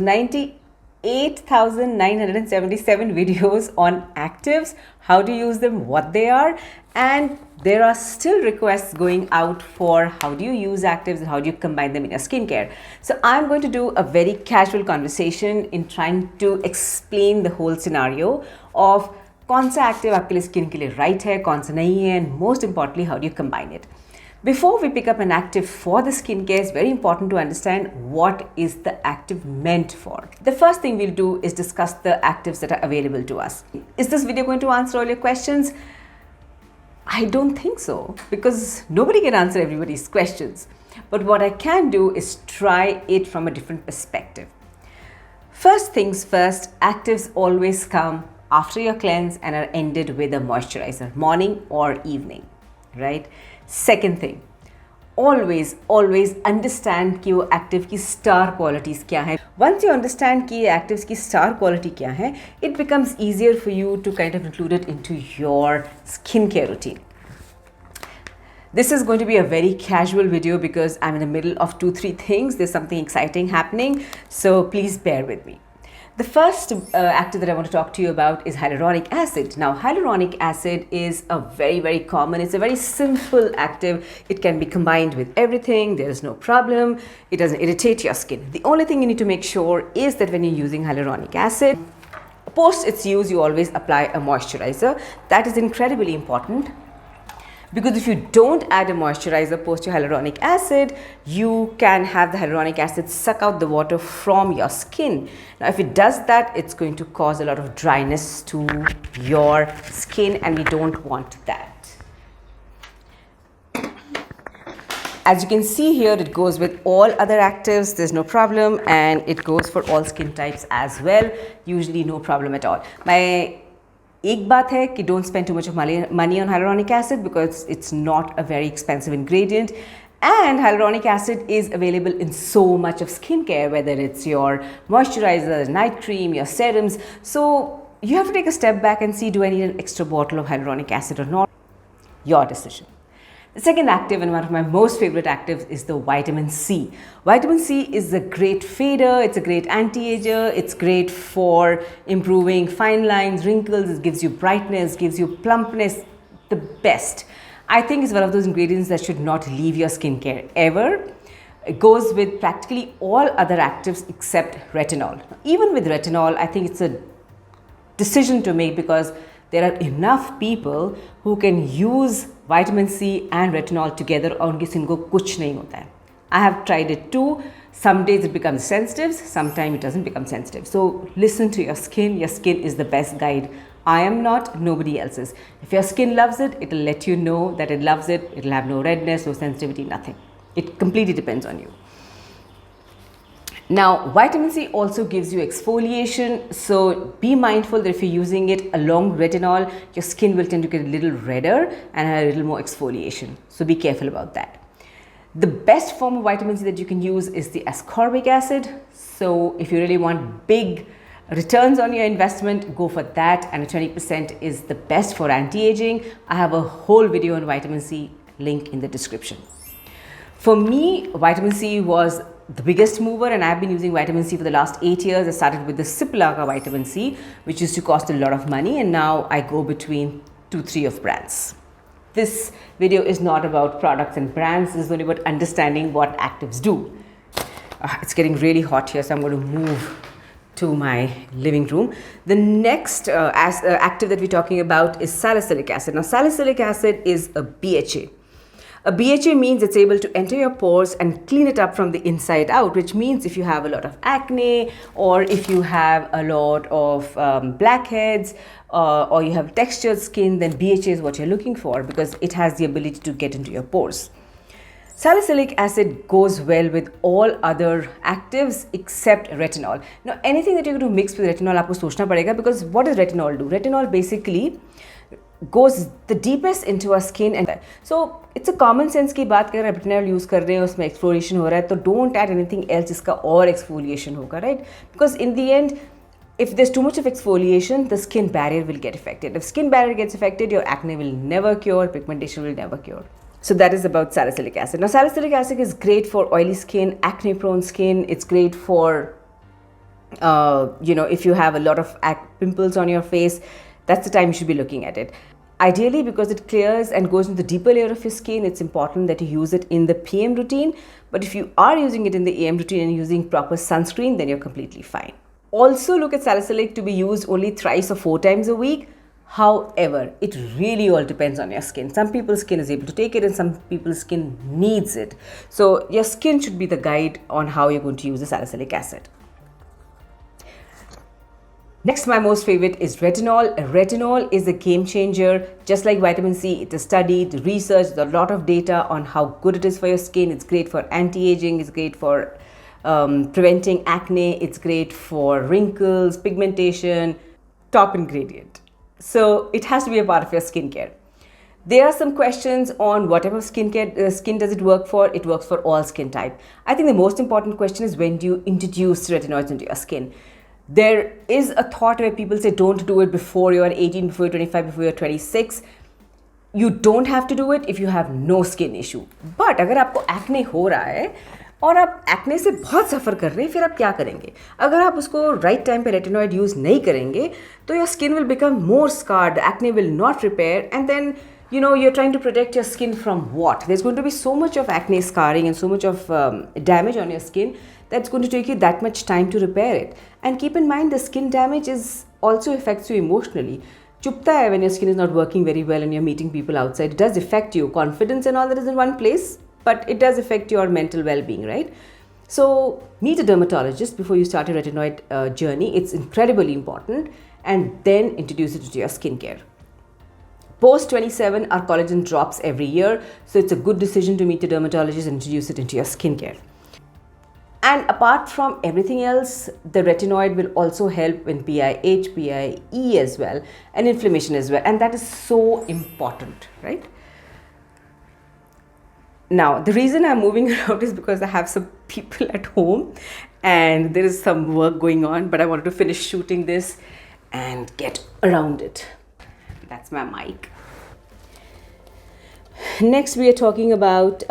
98,977 videos on actives, how to use them, what they are, and there are still requests going out for how do you use actives and how do you combine them in your skincare. So I'm going to do a very casual conversation in trying to explain the whole scenario of कौन सा active आपके लिए skin के लिए right है, कौन सा नहीं है, and most importantly, how do you combine it. Before we pick up an active for the skincare, it's very important to understand what is the active meant for. The first thing we'll do is discuss the actives that are available to us. Is this video going to answer all your questions? I don't think so, because nobody can answer everybody's questions. But what I can do is try it from a different perspective. First things first, actives always come after your cleanse and are ended with a moisturizer, morning or evening, right? Second thing, always understand कि वो active की star qualities क्या है. Once you understand कि actives की star quality क्या है, it becomes easier for you to kind of include it into your skincare routine. This is going to be a very casual video because I'm in the middle of 2-3 things. There's something exciting happening, so please bear with me. The first active that I want to talk to you about is hyaluronic acid. Now, hyaluronic acid is a very common, it's a very simple active. It can be combined with everything. There is no problem. It doesn't irritate your skin. The only thing you need to make sure is that when you're using hyaluronic acid, post its use, you always apply a moisturizer. That is incredibly important. Because if you don't add a moisturizer post your hyaluronic acid, you can have the hyaluronic acid suck out the water from your skin. Now, if it does that, it's going to cause a lot of dryness to your skin, and we don't want that. As you can see here, it goes with all other actives, there's no problem, and it goes for all skin types as well, usually no problem at all. एक बात है कि don't spend too much of money on hyaluronic acid because it's not a very expensive ingredient, and hyaluronic acid is available in so much of skincare, whether it's your moisturizer, night cream, your serums. So you have to take a step back and see, do I need an extra bottle of hyaluronic acid or not? Your decision. The second active, and one of my most favorite actives, is the vitamin C. Vitamin C is a great fader, it's a great anti-ager, it's great for improving fine lines, wrinkles, it gives you brightness, gives you plumpness, the best. I think it's one of those ingredients that should not leave your skincare ever. It goes with practically all other actives except retinol. Even with retinol, I think it's a decision to make because there are enough people who can use vitamin C and retinol together और उनकी skin को कुछ नहीं होता है. I have tried it too. Some days it becomes sensitive, sometimes it doesn't become sensitive. So listen to your skin. Your skin is the best guide. I am not, nobody else is. If your skin loves it, it will let you know that it loves it. It will have no redness, no sensitivity, nothing. It completely depends on you. Now, vitamin C also gives you exfoliation, so be mindful that if you're using it along retinol, your skin will tend to get a little redder and a little more exfoliation. So be careful about that. The best form of vitamin C that you can use is the ascorbic acid. So if you really want big returns on your investment, go for that, and a 20% is the best for anti-aging. I have a whole video on vitamin C, link in the description. For me, vitamin C was the biggest mover, and I've been using vitamin C for the last 8 years. I started with the Ciplaga vitamin C, which used to cost a lot of money, and now I go between 2-3 of brands. This video is not about products and brands. This is only about understanding what actives do. It's getting really hot here, so I'm going to move to my living room. The next active that we're talking about is salicylic acid. Now, salicylic acid is a BHA. A BHA means it's able to enter your pores and clean it up from the inside out, which means if you have a lot of acne, or if you have a lot of blackheads, or you have textured skin, then BHA is what you're looking for because it has the ability to get into your pores. Salicylic acid goes well with all other actives except retinol. Now, anything that you're going to mix with retinol, आपको सोचना पड़ेगा, because what does retinol do? Retinol basically goes the deepest into our skin, and so it's a common sense की बात कर retinol use कर रहे हैं, उसमें exfoliation हो रहा है, तो don't add anything else जिसका और exfoliation होगा, right? Because in the end, if there's too much of exfoliation, the skin barrier will get affected. If skin barrier gets affected, your acne will never cure, pigmentation will never cure. So that is about salicylic acid. Now, salicylic acid is great for oily skin, acne prone skin. It's great for if you have a lot of pimples on your face, that's the time you should be looking at it. Ideally, because it clears and goes into the deeper layer of your skin, it's important that you use it in the PM routine. But if you are using it in the AM routine and using proper sunscreen, then you're completely fine. Also, look at salicylic to be used only thrice or 4 times a week. However, it really all depends on your skin. Some people's skin is able to take it and some people's skin needs it. So your skin should be the guide on how you're going to use the salicylic acid. Next, my most favorite is retinol. Retinol is a game changer. Just like vitamin C, it is studied, researched, there's a lot of data on how good it is for your skin. It's great for anti-aging, it's great for preventing acne, it's great for wrinkles, pigmentation, top ingredient. So it has to be a part of your skincare. There are some questions on whatever skin does it work for. It works for all skin type. I think the most important question is, when do you introduce retinoids into your skin? There is a thought where people say don't do it before you're 18, before you're 25, before you're 26. You don't have to do it if you have no skin issue. But अगर आपको acne हो रहा है और आप acne से बहुत सफ़र कर रहे हैं, फिर आप क्या करेंगे? अगर आप उसको right time पे retinoid use नहीं करेंगे, तो your skin will become more scarred, acne will not repair, and then you're trying to protect your skin from what? There's going to be so much of acne scarring and so much of damage on your skin that's going to take you that much time to repair it. And keep in mind, the skin damage also affects you emotionally. Chupta hai when your skin is not working very well and you're meeting people outside. It does affect you. Confidence and all that is in one place, but it does affect your mental well-being, right? So meet a dermatologist before you start your retinoid journey. It's incredibly important. And then introduce it to your skincare. Post 27, our collagen drops every year, so it's a good decision to meet a dermatologist and introduce it into your skincare. And apart from everything else, the retinoid will also help in PIH, PIE as well, and inflammation as well. And that is so important, right? Now, the reason I'm moving around is because I have some people at home and there is some work going on, but I wanted to finish shooting this and get around it. That's my mic. Next, we are talking about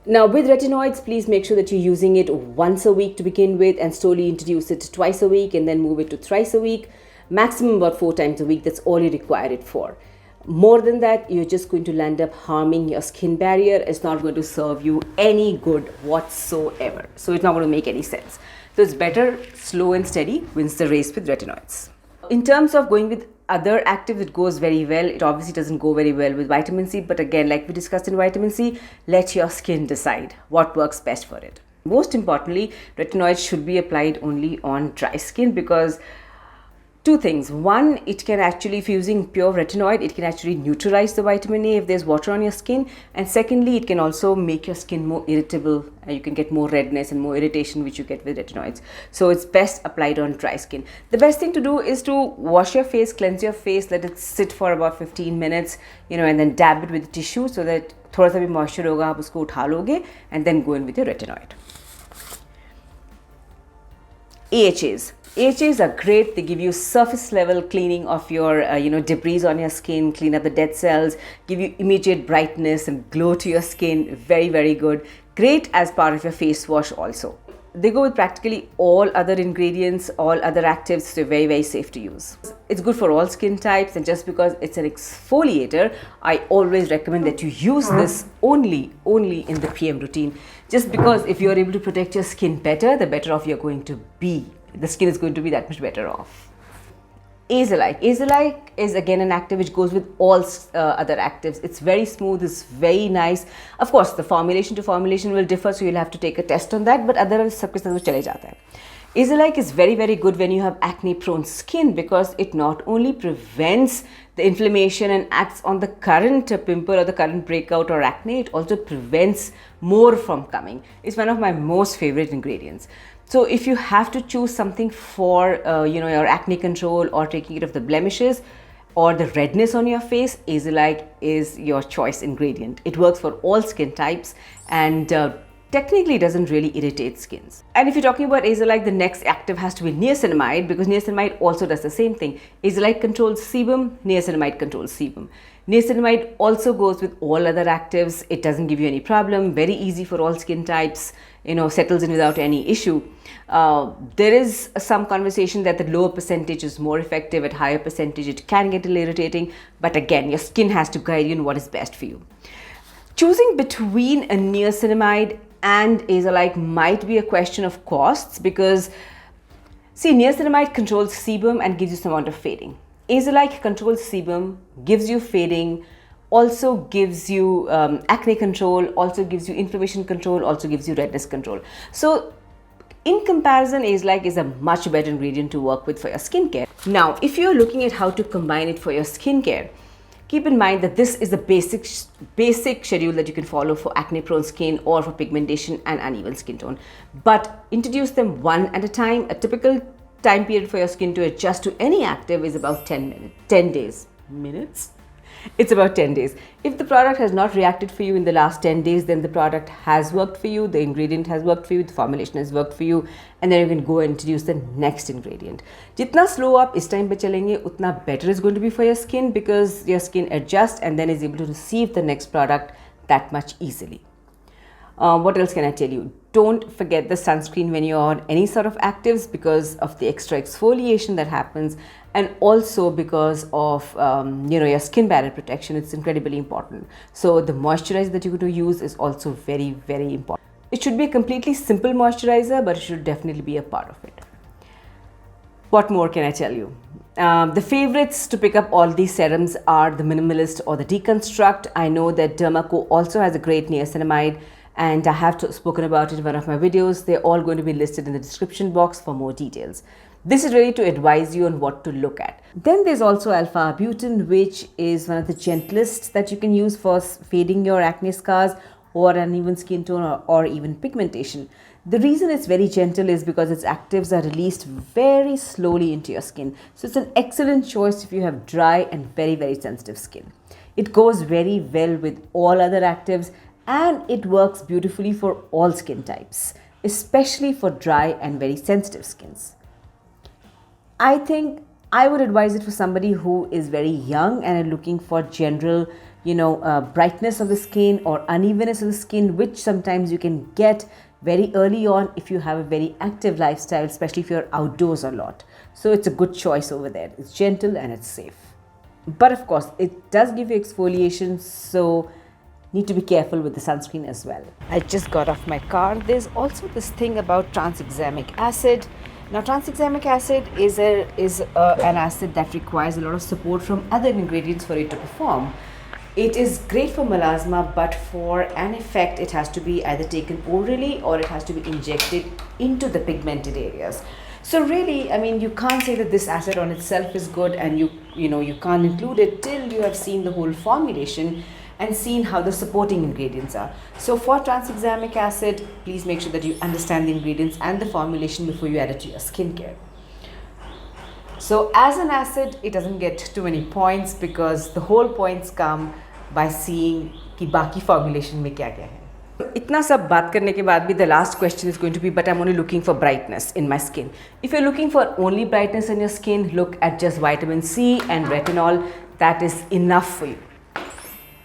now with retinoids, please make sure that you're using it once a week to begin with and slowly introduce it twice a week and then move it to thrice a week, maximum about 4 times a week. That's all you require it for. More than that, you're just going to land up harming your skin barrier. It's not going to serve you any good whatsoever. So it's not going to make any sense. So it's better slow and steady wins the race with retinoids. In terms of going with other actives, it goes very well. It obviously doesn't go very well with vitamin C, but again, like we discussed in vitamin C, let your skin decide what works best for it. Most importantly, retinoids should be applied only on dry skin because 2 things. One, it can actually, if you're using pure retinoid, it can actually neutralize the vitamin A if there's water on your skin. And secondly, it can also make your skin more irritable. You can get more redness and more irritation, which you get with retinoids. So it's best applied on dry skin. The best thing to do is to wash your face, cleanse your face, let it sit for about 15 minutes, and then dab it with tissue so that thoda sa bhi moisture hoga, aap usko utha loge and then go in with your retinoid. AHAs. AHAs are great. They give you surface level cleaning of your debris on your skin, clean up the dead cells, give you immediate brightness and glow to your skin. Very, very good. Great as part of your face wash also. They go with practically all other ingredients, all other actives, so very, very safe to use. It's good for all skin types, and just because it's an exfoliator, I always recommend that you use this only in the PM routine. Just because if you're able to protect your skin better, the better off you're going to be. The skin is going to be that much better off. Azelaic. Azelaic is again an active which goes with all other actives. It's very smooth, it's very nice. Of course, the formulation to formulation will differ, so you'll have to take a test on that, but otherwise, sabke sath wo chale jata hai. Azelaic is very, very good when you have acne prone skin because it not only prevents the inflammation and acts on the current pimple or the current breakout or acne, it also prevents more from coming. It's one of my most favorite ingredients. So if you have to choose something for your acne control or taking care of the blemishes or the redness on your face, Azelaic is your choice ingredient. It works for all skin types and technically doesn't really irritate skins. And if you're talking about Azelaic, the next active has to be niacinamide because niacinamide also does the same thing. Azelaic controls sebum, niacinamide controls sebum. Niacinamide also goes with all other actives. It doesn't give you any problem. Very easy for all skin types. Settles in without any issue. There is some conversation that the lower percentage is more effective. At higher percentage, it can get a little irritating. But again, your skin has to guide you in what is best for you. Choosing between a niacinamide and Azelaic might be a question of costs because, see, niacinamide controls sebum and gives you some amount of fading. Azelaic controls sebum, gives you fading, also gives you acne control, also gives you inflammation control, also gives you redness control. So in comparison, Azelaic is a much better ingredient to work with for your skincare. Now, if you're looking at how to combine it for your skincare, keep in mind that this is the basic schedule that you can follow for acne-prone skin or for pigmentation and uneven skin tone. But introduce them one at a time. A typical time period for your skin to adjust to any active is about 10 days. Minutes? It's about 10 days. If the product has not reacted for you in the last 10 days, then the product has worked for you, the ingredient has worked for you, the formulation has worked for you, and then you can go and introduce the next ingredient. Jitna slow up is time pe chalenge, utna better is going to be for your skin because your skin adjusts and then is able to receive the next product that much easily. What else can I tell you? Don't forget the sunscreen when you're on any sort of actives because of the extra exfoliation that happens, and also because of your skin barrier protection. It's incredibly important. So the moisturizer that you're going to use is also very, very important. It should be a completely simple moisturizer, but it should definitely be a part of it. What more can I tell you? The favorites to pick up all these serums are the Minimalist or the Deconstruct. I know that Dermaco also has a great niacinamide, and I have spoken about it in one of my videos. They're all going to be listed in the description box for more details. This is really to advise you on what to look at. Then there's also alpha arbutin, which is one of the gentlest that you can use for fading your acne scars or uneven skin tone or even pigmentation. The reason it's very gentle is because its actives are released very slowly into your skin. So it's an excellent choice if you have dry and very, very sensitive skin. It goes very well with all other actives, and it works beautifully for all skin types, especially for dry and very sensitive skins. I think I would advise it for somebody who is very young and are looking for general, brightness of the skin or unevenness of the skin, which sometimes you can get very early on if you have a very active lifestyle, especially if you're outdoors a lot. So it's a good choice over there. It's gentle and it's safe. But of course, it does give you exfoliation, so need to be careful with the sunscreen as well. I just got off my car. There's also this thing about tranexamic acid. Now, tranexamic acid is an acid that requires a lot of support from other ingredients for it to perform. It is great for melasma, but for an effect, it has to be either taken orally or it has to be injected into the pigmented areas. So really, you can't say that this acid on itself is good, and you can't include it till you have seen the whole formulation and seen how the supporting ingredients are. So for tranexamic acid, please make sure that you understand the ingredients and the formulation before you add it to your skincare. So as an acid, it doesn't get too many points because the whole points come by seeing कि बाकी formulation में क्या क्या है. इतना सब बात करने के बाद भी the last question is going to be, but I'm only looking for brightness in my skin. If you're looking for only brightness in your skin, look at just vitamin C and retinol. That is enough for you.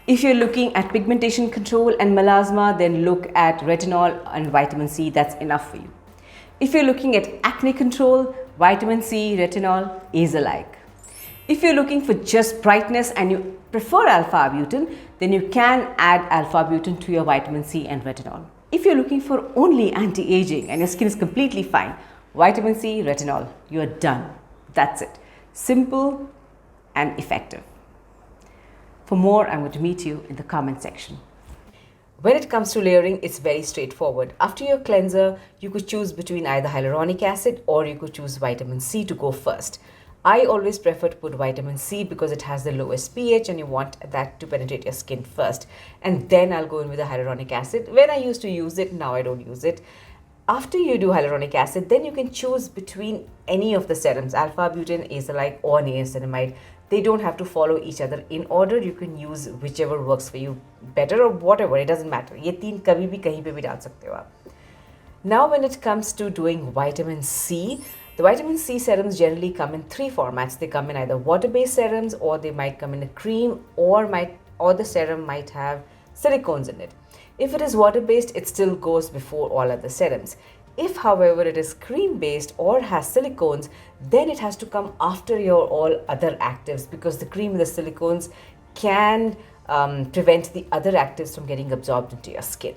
If you're looking at pigmentation control and melasma, then look at retinol and vitamin C. That's enough for you. If you're looking at acne control, vitamin C, retinol, Azelaic. If you're looking for just brightness and you prefer alpha arbutin, then you can add alpha arbutin to your vitamin C and retinol. If you're looking for only anti-aging and your skin is completely fine, vitamin C, retinol, you're done. That's it. Simple and effective. For more, I'm going to meet you in the comment section. When it comes to layering, it's very straightforward. After your cleanser, you could choose between either hyaluronic acid or you could choose vitamin C to go first. I always prefer to put vitamin C because it has the lowest pH and you want that to penetrate your skin first. And then I'll go in with the hyaluronic acid. When I used to use it, now I don't use it. After you do hyaluronic acid, then you can choose between any of the serums, alpha arbutin, Azelaic or niacinamide. They don't have to follow each other in order. You can use whichever works for you better or whatever. It doesn't matter. ये तीन कभी भी कहीं पे भी डाल सकते हो आप. Now when it comes to doing vitamin C, The vitamin C serums generally come in three formats. They come in either water-based serums, or they might come in a cream, or the serum might have silicones in it. If it is water-based, it still goes before all other serums. If, however, it is cream-based or has silicones, then it has to come after your all other actives, because the cream and the silicones can prevent the other actives from getting absorbed into your skin.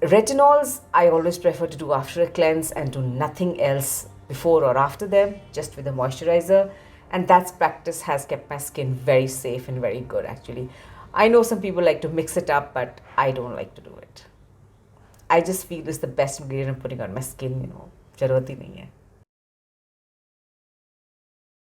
Retinols, I always prefer to do after a cleanse and do nothing else before or after them, just with a moisturizer. And that practice has kept my skin very safe and very good, actually. I know some people like to mix it up, but I don't like to do it. I just feel it's the best ingredient I'm putting on my skin, जरूरत ही नहीं है.